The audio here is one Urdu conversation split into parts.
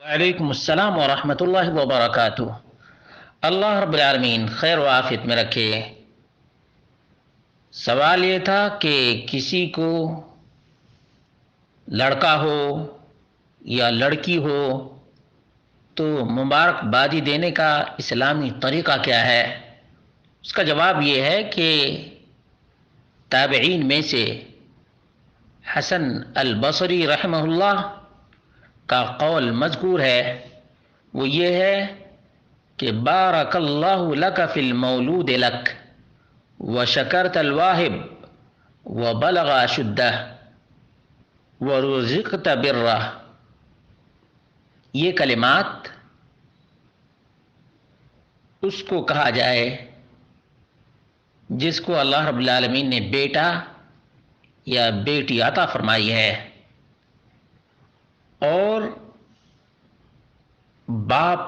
وعلیکم السلام ورحمۃ اللہ وبرکاتہ۔ اللہ رب العالمین خیر و عافیت میں رکھے۔ سوال یہ تھا کہ کسی کو لڑکا ہو یا لڑکی ہو تو مبارکبادی دینے کا اسلامی طریقہ کیا ہے؟ اس کا جواب یہ ہے کہ تابعین میں سے حسن البصری رحمہ اللہ کا قول مذکور ہے، وہ یہ ہے کہ بارک اللہ لک فی المولود لک وشکرت الواہب وبلغ اشدہ ورزقت برہ۔ یہ کلمات اس کو کہا جائے جس کو اللہ رب العالمین نے بیٹا یا بیٹی عطا فرمائی ہے، اور باپ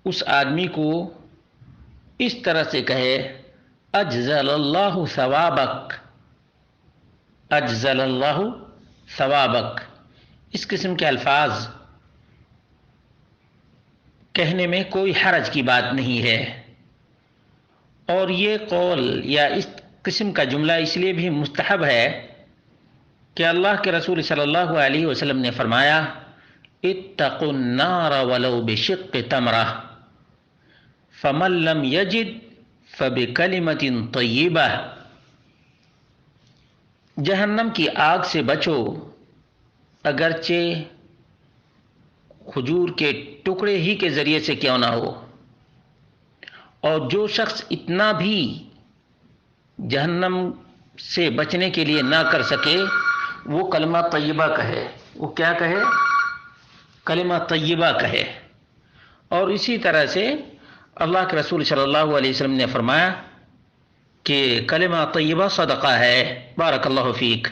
اس آدمی کو اس طرح سے کہے اجزل اللہ ثوابک، اجزل اللہ ثوابک۔ اس قسم کے الفاظ کہنے میں کوئی حرج کی بات نہیں ہے، اور یہ قول یا اس قسم کا جملہ اس لیے بھی مستحب ہے کہ اللہ کے رسول صلی اللہ علیہ وسلم نے فرمایا اتقوا النار ولو بشق تمرہ فمن لم یجد فبکلمۃ طیبہ۔ جہنم کی آگ سے بچو اگرچہ کھجور کے ٹکڑے ہی کے ذریعے سے کیوں نہ ہو، اور جو شخص اتنا بھی جہنم سے بچنے کے لیے نہ کر سکے وہ کلمہ طیبہ کہے۔ وہ کیا کہے؟ کلمہ طیبہ کہے۔ اور اسی طرح سے اللہ کے رسول صلی اللہ علیہ وسلم نے فرمایا کہ کلمہ طیبہ صدقہ ہے۔ بارک اللہ فیک۔